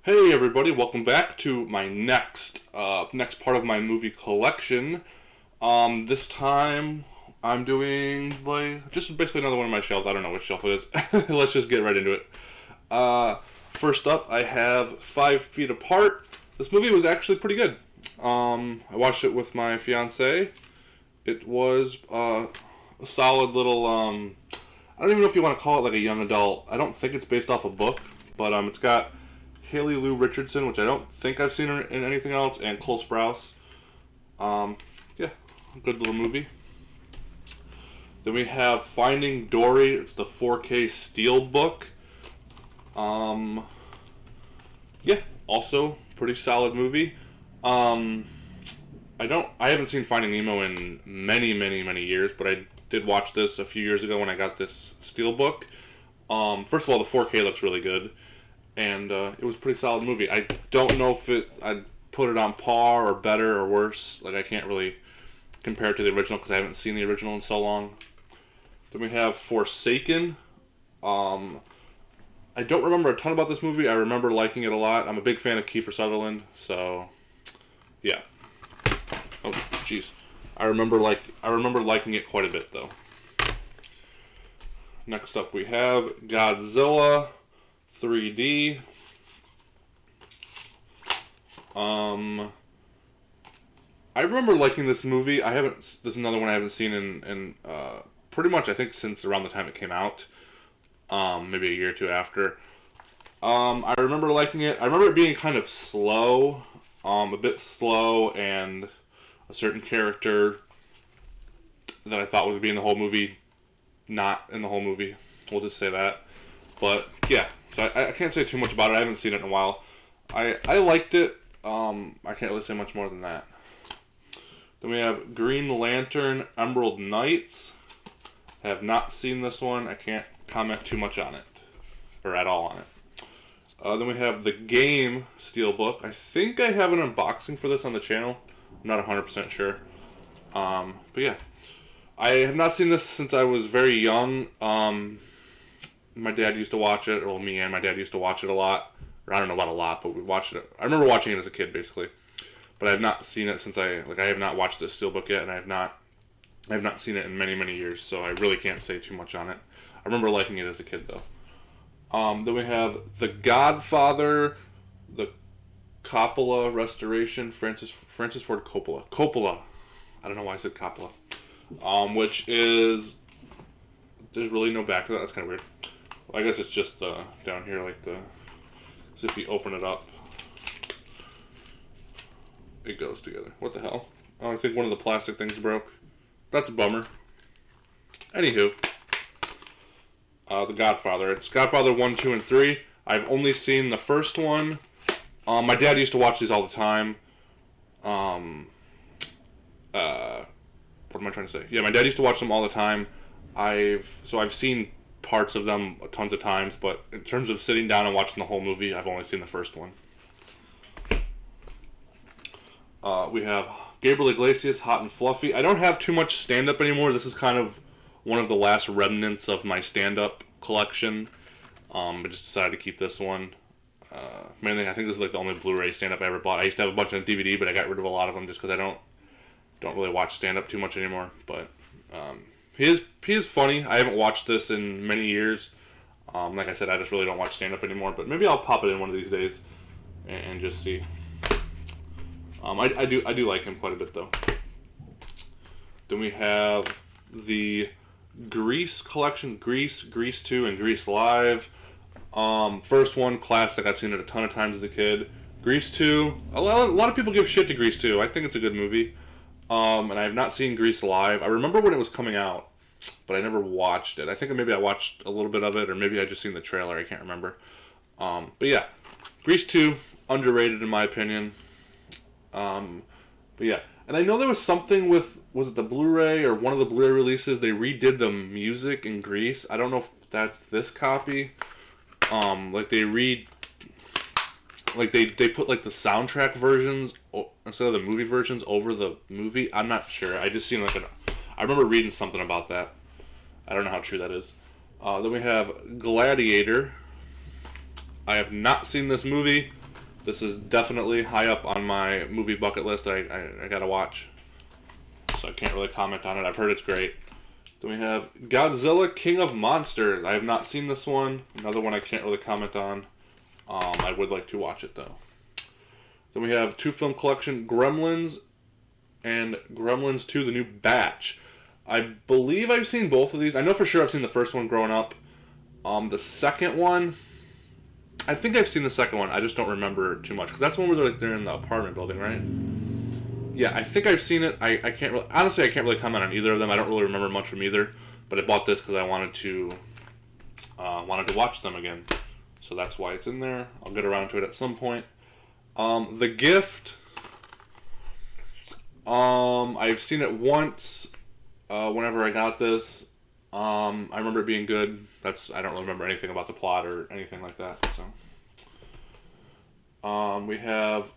Hey everybody, welcome back to my next part of my movie collection. This time I'm doing just basically another one of my shelves. I don't know which shelf it is. Let's just get right into it. First up, I have 5 Feet Apart. This movie was actually pretty good. I watched it with my fiance. It was a solid little. I don't even know if you want to call it like a young adult. I don't think it's based off a book, but it's got Haley Lou Richardson, which I don't think I've seen her in anything else, and Cole Sprouse. Yeah, good little movie. Then we have Finding Dory. It's the 4K Steelbook. Yeah, also pretty solid movie. I haven't seen Finding Nemo in many, many, many years, but I did watch this a few years ago when I got this Steelbook. First of all, the 4K looks really good. And it was a pretty solid movie. I don't know if I'd put it on par or better or worse. I can't really compare it to the original because I haven't seen the original in so long. Then we have Forsaken. I don't remember a ton about this movie. I remember liking it a lot. I'm a big fan of Kiefer Sutherland, so yeah. Oh, jeez. I remember liking it quite a bit though. Next up, we have Godzilla 3D. I remember liking this movie. This is another one I haven't seen in pretty much I think since around the time it came out. Maybe a year or two after. I remember liking it. I remember it being kind of slow, a bit slow, and a certain character that I thought would be in the whole movie, not in the whole movie. We'll just say that. But yeah, so I can't say too much about it. I haven't seen it in a while. I liked it. I can't really say much more than that. Then we have Green Lantern Emerald Knights. I have not seen this one. I can't comment too much on it, or at all on it. Then we have the Game Steelbook. I think I have an unboxing for this on the channel. I'm not 100% sure. But yeah, I have not seen this since I was very young. My dad used to watch it, or me and my dad used to watch it a lot. Or I don't know about a lot, but we watched it. I remember watching it as a kid, basically. But I have not seen it since I have not watched this Steelbook yet, and I have not seen it in many, many years, so I really can't say too much on it. I remember liking it as a kid, though. Then we have The Godfather, the Coppola restoration, Francis Ford Coppola. Coppola. I don't know why I said Coppola. Which is... There's really no back to that. That's kind of weird. I guess it's just down here, as if you open it up, it goes together. What the hell? Oh, I think one of the plastic things broke. That's a bummer. Anywho, The Godfather. It's Godfather 1, 2, and 3. I've only seen the first one. My dad used to watch these all the time. What am I trying to say? Yeah, my dad used to watch them all the time. I've seen parts of them tons of times, but in terms of sitting down and watching the whole movie, I've only seen the first one. We have Gabriel Iglesias, Hot and Fluffy. I don't have too much stand-up anymore. This is kind of one of the last remnants of my stand-up collection. I just decided to keep this one. Mainly, I think this is the only Blu-ray stand-up I ever bought. I used to have a bunch on DVD, but I got rid of a lot of them just because I don't really watch stand-up too much anymore. But he is funny. I haven't watched this in many years. Like I said, I just really don't watch stand-up anymore. But maybe I'll pop it in one of these days and just see. I do like him quite a bit though. Then we have the Grease collection, Grease 2, and Grease Live. First one, classic. I've seen it a ton of times as a kid. Grease 2, a lot of people give shit to Grease 2. I think it's a good movie. And I have not seen Grease Live. I remember when it was coming out, but I never watched it. I think maybe I watched a little bit of it, or maybe I just seen the trailer. I can't remember. But yeah, Grease 2, underrated in my opinion. But yeah, and I know there was something was it the Blu-ray or one of the Blu-ray releases? They redid the music in Grease. I don't know if that's this copy. They put the soundtrack versions instead of the movie versions over the movie. I'm not sure. I just seen I remember reading something about that. I don't know how true that is. Then we have Gladiator. I have not seen this movie. This is definitely high up on my movie bucket list that I gotta watch. So I can't really comment on it. I've heard it's great. Then we have Godzilla, King of Monsters. I have not seen this one. Another one I can't really comment on. I would like to watch it, though. Then we have 2 film collection, Gremlins and Gremlins 2, The New Batch. I believe I've seen both of these. I know for sure I've seen the first one growing up. The second one, I think I've seen the second one. I just don't remember too much. Because that's the one where they're in the apartment building, right? Yeah, I think I've seen it. I can't really... Honestly, I can't really comment on either of them. I don't really remember much from either. But I bought this because I wanted to watch them again. So that's why it's in there. I'll get around to it at some point. The Gift. I've seen it once. Whenever I got this. I remember it being good. I don't really remember anything about the plot or anything like that. So. We have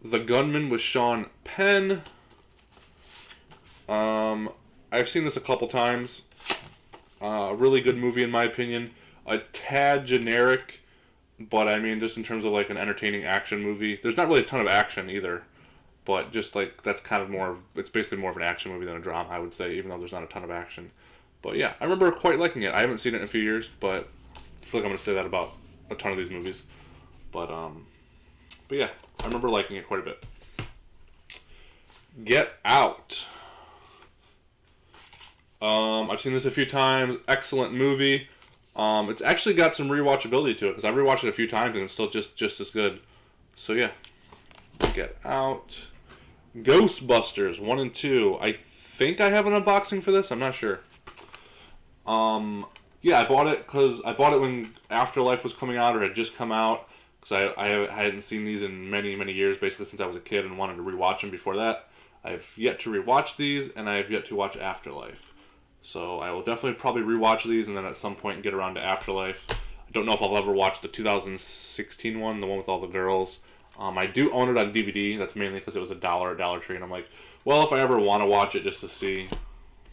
The Gunman with Sean Penn. I've seen this a couple times. Really good movie in my opinion. A tad generic, but I mean just in terms of like an entertaining action movie. There's not really a ton of action either, but just like that's kind of more. It's basically more of an action movie than a drama, I would say, even though there's not a ton of action. But yeah, I remember quite liking it. I haven't seen it in a few years, but I feel like I'm gonna say that about a ton of these movies. But yeah, I remember liking it quite a bit. Get Out. I've seen this a few times. Excellent movie. It's actually got some rewatchability to it because I've rewatched it a few times and it's still just as good. So yeah, Get Out. Ghostbusters 1 and 2. I think I have an unboxing for this. I'm not sure. Yeah, I bought it when Afterlife was coming out or had just come out because I hadn't seen these in many years, basically since I was a kid and wanted to rewatch them before that. I've yet to rewatch these and I have yet to watch Afterlife. So I will definitely probably rewatch these and then at some point get around to Afterlife. I don't know if I'll ever watch the 2016 one, the one with all the girls. I do own it on DVD. That's mainly because it was $1 at Dollar Tree. And I'm like, well, if I ever want to watch it just to see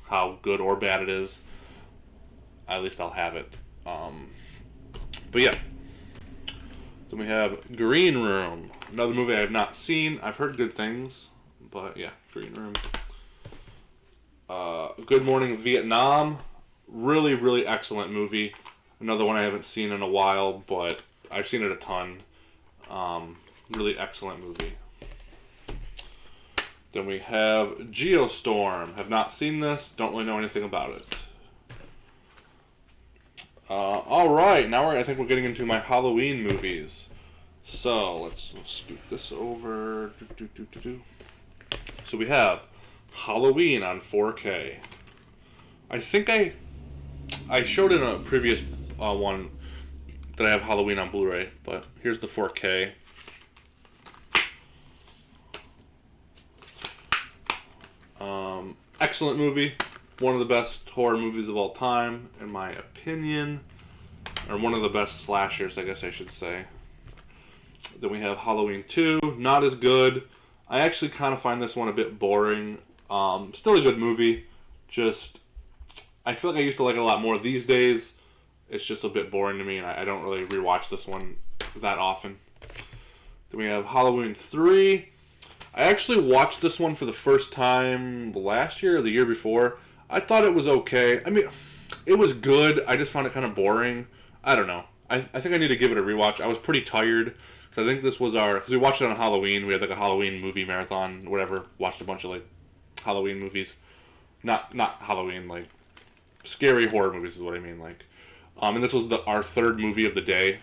how good or bad it is, at least I'll have it. But yeah. Then we have Green Room. Another movie I have not seen. I've heard good things. But yeah, Green Room. Good Morning Vietnam. Really, really excellent movie. Another one I haven't seen in a while, but I've seen it a ton. Really excellent movie. Then we have Geostorm. Have not seen this. Don't really know anything about it. Alright, now I think we're getting into my Halloween movies. So, let's scoot this over. So we have Halloween on 4K. I think I showed in a previous one that I have Halloween on Blu-ray, but here's the 4K. Excellent movie. One of the best horror movies of all time, in my opinion. Or one of the best slashers, I guess I should say. Then we have Halloween 2. Not as good. I actually kind of find this one a bit boring. Still a good movie. Just, I feel like I used to like it a lot more these days. It's just a bit boring to me, and I don't really rewatch this one that often. Then we have Halloween 3. I actually watched this one for the first time last year or the year before. I thought it was okay. I mean, it was good. I just found it kind of boring. I don't know. I think I need to give it a rewatch. I was pretty tired. So I think this was because we watched it on Halloween. We had like a Halloween movie marathon, whatever. Watched a bunch of like Halloween movies. Not Halloween, like scary horror movies is what I mean. Like, and this was our third movie of the day.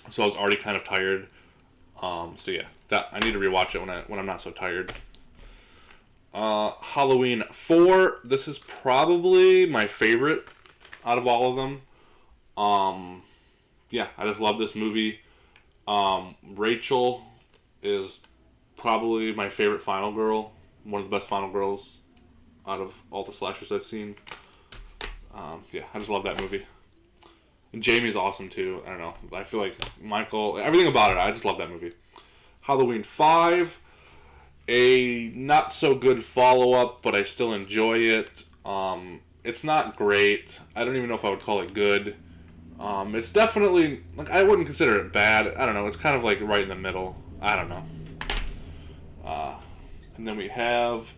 So I was already kind of tired. So yeah, that I need to rewatch it when I'm not so tired. Halloween 4. This is probably my favorite out of all of them. Yeah, I just love this movie. Rachel is probably my favorite final girl. One of the best final girls out of all the slashers I've seen. Yeah, I just love that movie. And Jamie's awesome too. I don't know. I feel like Michael, everything about it, I just love that movie. Halloween 5. A not so good follow-up, but I still enjoy it. It's not great. I don't even know if I would call it good. It's definitely, like, I wouldn't consider it bad. I don't know. It's kind of like right in the middle. I don't know. And then we have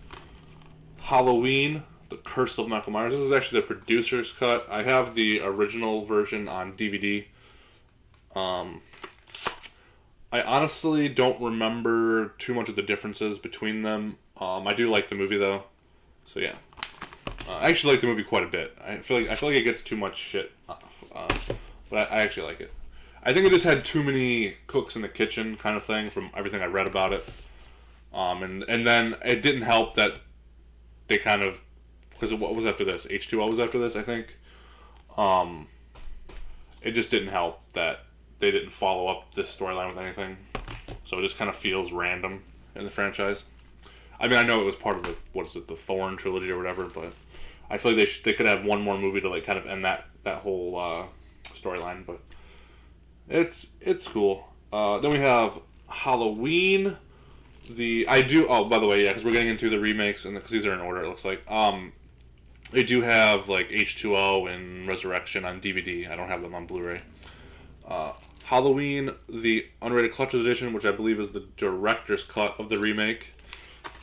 Halloween, The Curse of Michael Myers. This is actually the producer's cut. I have the original version on DVD. I honestly don't remember too much of the differences between them. I do like the movie though, so yeah. I actually like the movie quite a bit. I feel like it gets too much shit, but I actually like it. I think it just had too many cooks in the kitchen kind of thing from everything I read about it. And then it didn't help that they kind of, because what was after this? H2O was after this, I think. It just didn't help that they didn't follow up this storyline with anything. So it just kind of feels random in the franchise. I mean, I know it was part of the Thorn trilogy or whatever, but I feel like they could have one more movie to like kind of end that whole storyline. But it's cool. Then we have Halloween. Oh, by the way, yeah, because we're getting into the remakes and because these are in order, it looks like. They do have like H2O and Resurrection on DVD. I don't have them on Blu-ray. Halloween, the unrated collector's edition, which I believe is the director's cut of the remake.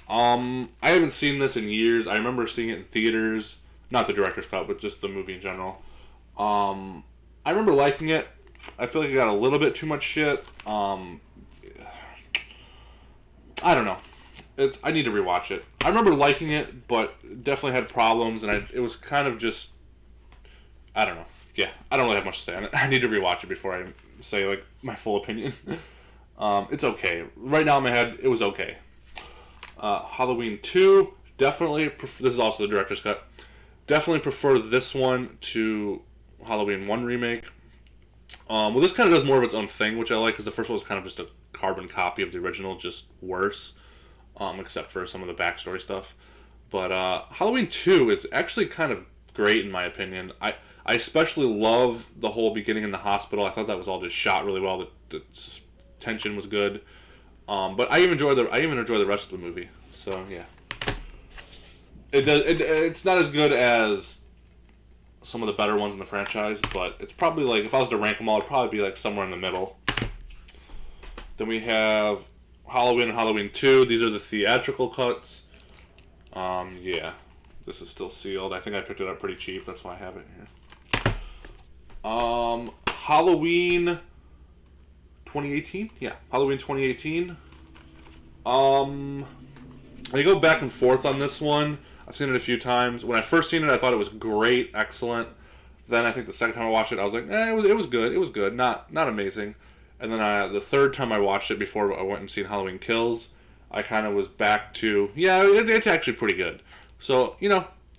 I haven't seen this in years. I remember seeing it in theaters. Not the director's cut, but just the movie in general. I remember liking it. I feel like it got a little bit too much shit. I don't know. I need to rewatch it. I remember liking it, but definitely had problems, and it was kind of just... I don't know. Yeah, I don't really have much to say on it. I need to rewatch it before I say like my full opinion. It's okay. Right now in my head, it was okay. Halloween 2, definitely... This is also the director's cut. Definitely prefer this one to Halloween 1 remake. Well, this kind of does more of its own thing, which I like, because the first one was kind of just a carbon copy of the original, just worse. Except for some of the backstory stuff. But Halloween 2 is actually kind of great in my opinion. I especially love the whole beginning in the hospital. I thought that was all just shot really well. The tension was good. But I even enjoy the rest of the movie. So yeah, it's not as good as some of the better ones in the franchise, but it's probably like, if I was to rank them all, it'd probably be like somewhere in the middle. Then we have Halloween and Halloween 2. These are the theatrical cuts. Yeah. This is still sealed. I think I picked it up pretty cheap. That's why I have it here. Halloween 2018? Yeah. Halloween 2018. I go back and forth on this one. I've seen it a few times. When I first seen it, I thought it was great. Excellent. Then I think the second time I watched it, I was like, it was good. It was good. Not amazing. And then the third time I watched it before I went and seen Halloween Kills, I kind of was back to, yeah, it's actually pretty good. So,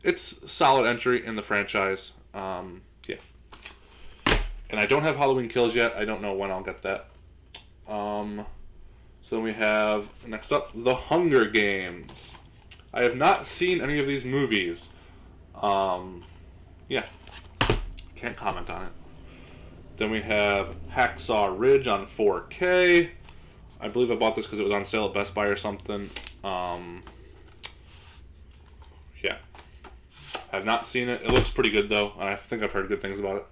it's solid entry in the franchise. Yeah. And I don't have Halloween Kills yet. I don't know when I'll get that. So then we have, next up, The Hunger Games. I have not seen any of these movies. Yeah. Can't comment on it. Then we have Hacksaw Ridge on 4K. I believe I bought this because it was on sale at Best Buy or something. Yeah. I've not seen it. It looks pretty good, though. I think I've heard good things about it.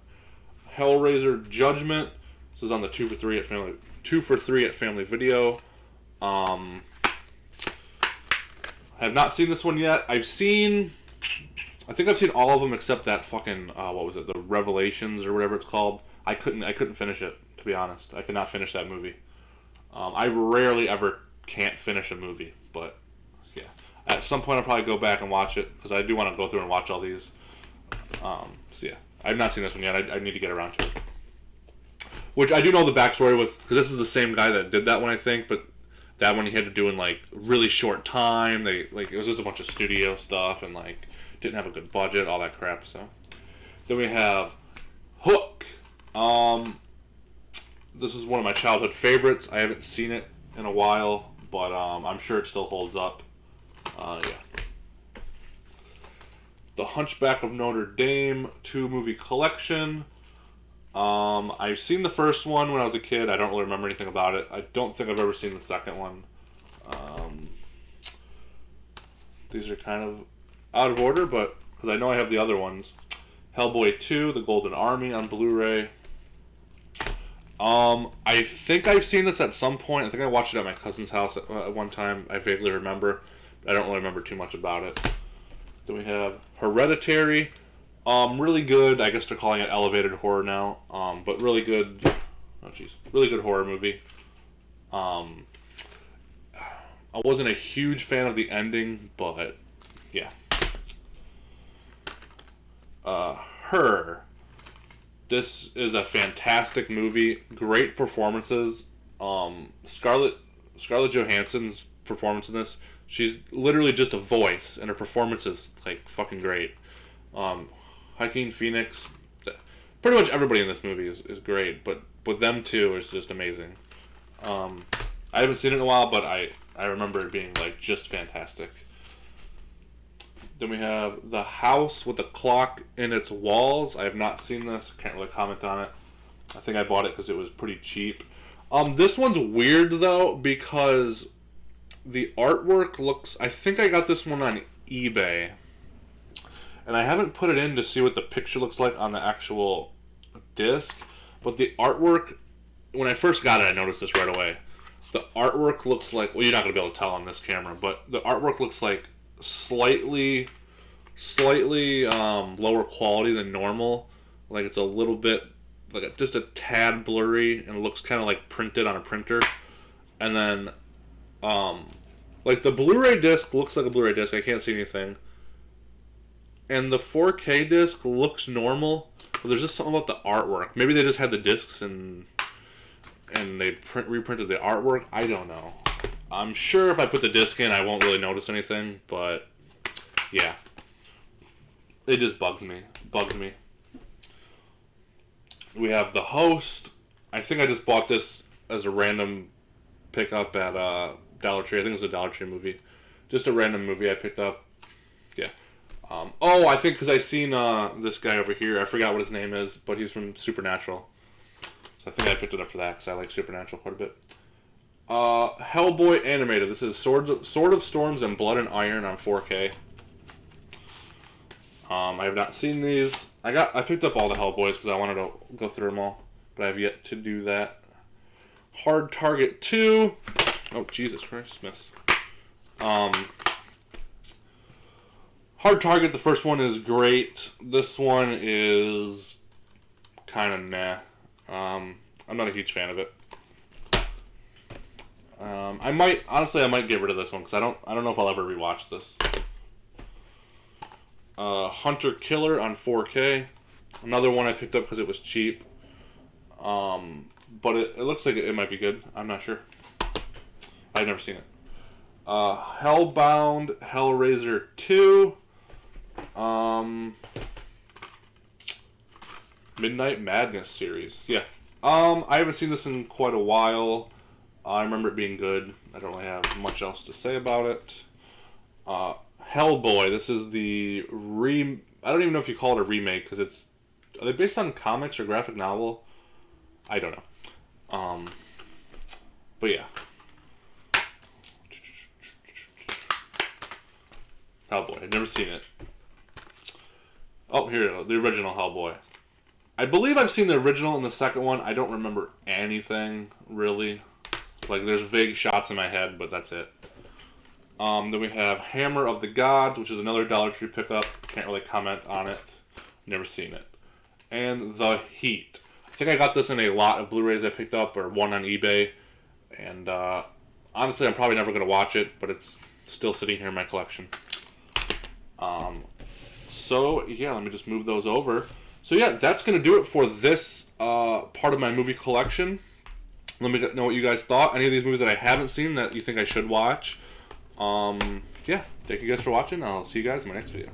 Hellraiser Judgment. This is on the 2 for 3 at Family Video. I have not seen this one yet. I think I've seen all of them except that fucking, what was it? The Revelations or whatever it's called. I couldn't finish it, to be honest. I could not finish that movie. I rarely ever can't finish a movie, but yeah. At some point I'll probably go back and watch it, because I do want to go through and watch all these. So yeah. I've not seen this one yet. I need to get around to it. Which I do know the backstory with, because this is the same guy that did that one, I think, but that one he had to do in like really short time. It was just a bunch of studio stuff and like didn't have a good budget, all that crap. So then we have Hook. This is one of my childhood favorites. I haven't seen it in a while, but I'm sure it still holds up. Yeah. The Hunchback of Notre Dame 2-movie collection. I've seen the first one when I was a kid. I don't really remember anything about it. I don't think I've ever seen the second one. These are kind of out of order, but because I know I have the other ones. Hellboy 2, The Golden Army on Blu-ray. I think I've seen this at some point. I think I watched it at my cousin's house at one time. I vaguely remember. I don't really remember too much about it. Then we have Hereditary. Really good. I guess they're calling it elevated horror now. But really good. Oh, jeez. Really good horror movie. I wasn't a huge fan of the ending, but yeah. Her. This is a fantastic movie. Great performances. Scarlett Johansson's performance in this. She's literally just a voice, and her performance is like fucking great. Joaquin Phoenix. Pretty much everybody in this movie is great, but with them two is just amazing. I haven't seen it in a while, but I remember it being like just fantastic. Then we have The House with the Clock in Its Walls. I have not seen this. Can't really comment on it. I think I bought it because it was pretty cheap. This one's weird though because the artwork looks... I think I got this one on eBay. And I haven't put it in to see what the picture looks like on the actual disc. But the artwork... When I first got it, I noticed this right away. The artwork looks like... Well, you're not going to be able to tell on this camera. But the artwork looks like slightly lower quality than normal. Like it's a little bit... Like just a tad blurry. And it looks kind of like printed on a printer. And then... like the Blu-ray disc looks like a Blu-ray disc. I can't see anything. And the 4K disc looks normal, but there's just something about the artwork. Maybe they just had the discs and they reprinted the artwork. I don't know. I'm sure if I put the disc in, I won't really notice anything, but yeah. It just bugs me. We have The Host. I think I just bought this as a random pickup at Dollar Tree. I think it was a Dollar Tree movie. Just a random movie I picked up. Yeah. I think because I seen this guy over here. I forgot what his name is, but he's from Supernatural. So I think I picked it up for that because I like Supernatural quite a bit. Hellboy animated. This is Sword of Storms and Blood and Iron on 4K. I have not seen these. I picked up all the Hellboys because I wanted to go through them all, but I have yet to do that. Hard Target 2. Oh, Jesus Christ, miss. Hard Target, the first one is great. This one is kind of meh. I'm not a huge fan of it. I might get rid of this one because I don't know if I'll ever rewatch this. Hunter Killer on 4K. Another one I picked up because it was cheap. But it looks like it might be good. I'm not sure. I've never seen it. Hellbound, Hellraiser 2. Midnight Madness series. Yeah. I haven't seen this in quite a while. I remember it being good. I don't really have much else to say about it. Hellboy. This is the I don't even know if you call it a remake because it's... Are they based on comics or graphic novel? I don't know. But yeah. Hellboy. I've never seen it. Oh, here we go. The original Hellboy. I believe I've seen the original and the second one. I don't remember anything, really. Like, there's vague shots in my head, but that's it. Then we have Hammer of the Gods, which is another Dollar Tree pickup. Can't really comment on it. Never seen it. And The Heat. I think I got this in a lot of Blu-rays I picked up, or one on eBay. And honestly, I'm probably never going to watch it, but it's still sitting here in my collection. So, yeah, let me just move those over. So, yeah, that's going to do it for this part of my movie collection. Let me know what you guys thought. Any of these movies that I haven't seen that you think I should watch. Yeah, thank you guys for watching. I'll see you guys in my next video.